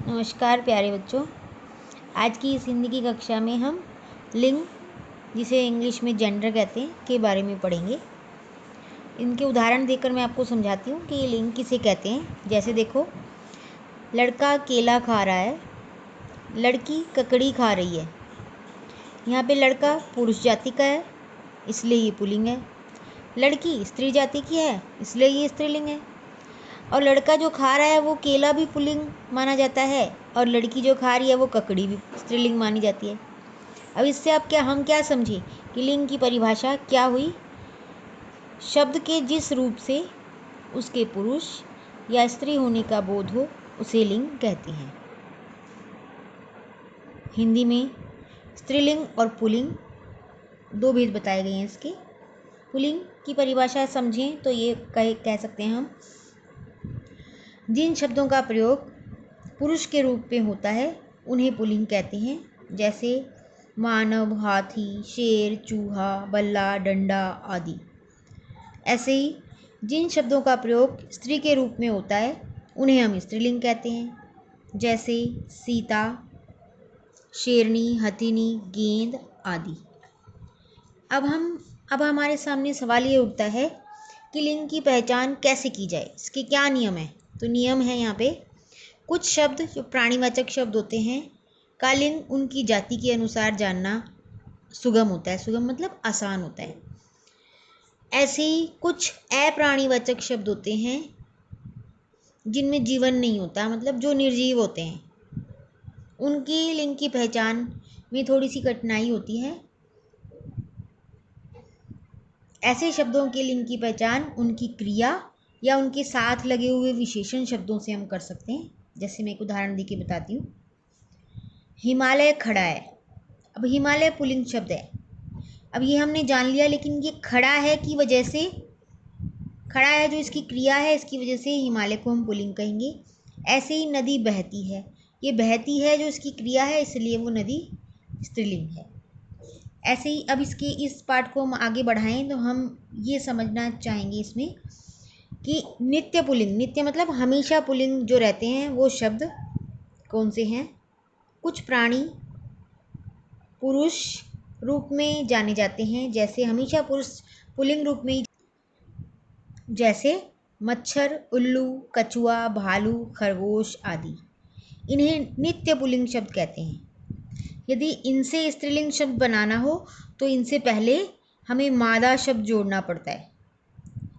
नमस्कार प्यारे बच्चों। आज की इस हिंदी की कक्षा में हम लिंग, जिसे इंग्लिश में जेंडर कहते हैं, के बारे में पढ़ेंगे। इनके उदाहरण देकर मैं आपको समझाती हूँ कि ये लिंग किसे कहते हैं। जैसे देखो, लड़का केला खा रहा है, लड़की ककड़ी खा रही है। यहाँ पे लड़का पुरुष जाति का है, इसलिए ये पुल्लिंग है। लड़की स्त्री जाति की है, इसलिए ये स्त्रीलिंग है। और लड़का जो खा रहा है वो केला भी पुल्लिंग माना जाता है, और लड़की जो खा रही है वो ककड़ी भी स्त्रीलिंग मानी जाती है। अब इससे हम क्या समझे कि लिंग की परिभाषा क्या हुई। शब्द के जिस रूप से उसके पुरुष या स्त्री होने का बोध हो उसे लिंग कहते हैं। हिंदी में स्त्रीलिंग और पुल्लिंग दो भेद बताए गए हैं इसके। पुल्लिंग की परिभाषा समझें तो ये कह सकते हैं हम, जिन शब्दों का प्रयोग पुरुष के रूप में होता है उन्हें पुल्लिंग कहते हैं। जैसे मानव, हाथी, शेर, चूहा, बल्ला, डंडा आदि। ऐसे ही जिन शब्दों का प्रयोग स्त्री के रूप में होता है उन्हें हम स्त्रीलिंग कहते हैं। जैसे सीता, शेरनी, हथिनी, गेंद आदि। अब हमारे सामने सवाल ये उठता है कि लिंग की पहचान कैसे की जाए, इसके क्या नियम है। तो नियम है यहाँ पे, कुछ शब्द जो प्राणीवाचक शब्द होते हैं का लिंग उनकी जाति के अनुसार जानना सुगम होता है। सुगम मतलब आसान होता है। ऐसे ही कुछ अप्राणीवाचक शब्द होते हैं जिनमें जीवन नहीं होता, मतलब जो निर्जीव होते हैं, उनकी लिंग की पहचान में थोड़ी सी कठिनाई होती है। ऐसे शब्दों के लिंग की पहचान उनकी क्रिया या उनके साथ लगे हुए विशेषण शब्दों से हम कर सकते हैं। जैसे मैं एक उदाहरण देके बताती हूँ। हिमालय खड़ा है। अब हिमालय पुल्लिंग शब्द है। अब ये हमने जान लिया, लेकिन ये खड़ा है की वजह से, खड़ा है जो इसकी क्रिया है, इसकी वजह से हिमालय को हम पुल्लिंग कहेंगे। ऐसे ही नदी बहती है, ये बहती है जो इसकी क्रिया है, इसलिए वो नदी स्त्रीलिंग है। ऐसे ही अब इस पाठ को हम आगे बढ़ाएं तो हम ये समझना चाहेंगे इसमें कि नित्य पुल्लिंग, नित्य मतलब हमेशा पुल्लिंग जो रहते हैं वो शब्द कौन से हैं। कुछ प्राणी पुरुष रूप में जाने जाते हैं, जैसे हमेशा पुरुष पुल्लिंग रूप में, जैसे मच्छर, उल्लू, कछुआ, भालू, खरगोश आदि। इन्हें नित्य पुल्लिंग शब्द कहते हैं। यदि इनसे स्त्रीलिंग शब्द बनाना हो तो इनसे पहले हमें मादा शब्द जोड़ना पड़ता है।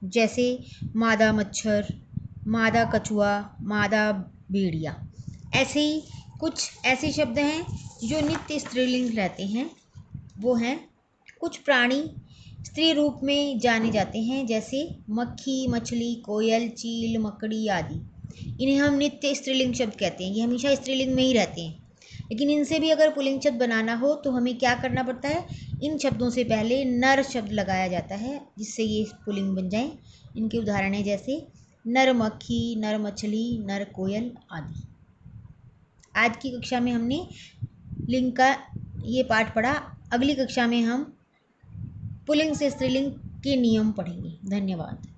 जैसे मादा मच्छर, मादा कछुआ, मादा भेड़िया। ऐसे ही कुछ ऐसे शब्द हैं जो नित्य स्त्रीलिंग रहते हैं, वो हैं कुछ प्राणी स्त्री रूप में जाने जाते हैं, जैसे मक्खी, मछली, कोयल, चील, मकड़ी आदि। इन्हें हम नित्य स्त्रीलिंग शब्द कहते हैं। ये हमेशा स्त्रीलिंग में ही रहते हैं। लेकिन इनसे भी अगर पुल्लिंग शब्द बनाना हो तो हमें क्या करना पड़ता है, इन शब्दों से पहले नर शब्द लगाया जाता है, जिससे ये पुल्लिंग बन जाएं। इनके उदाहरण है जैसे नर मक्खी, नर मछली, नर कोयल आदि। आज की कक्षा में हमने लिंग का ये पाठ पढ़ा। अगली कक्षा में हम पुल्लिंग से स्त्रीलिंग के नियम पढ़ेंगे। धन्यवाद।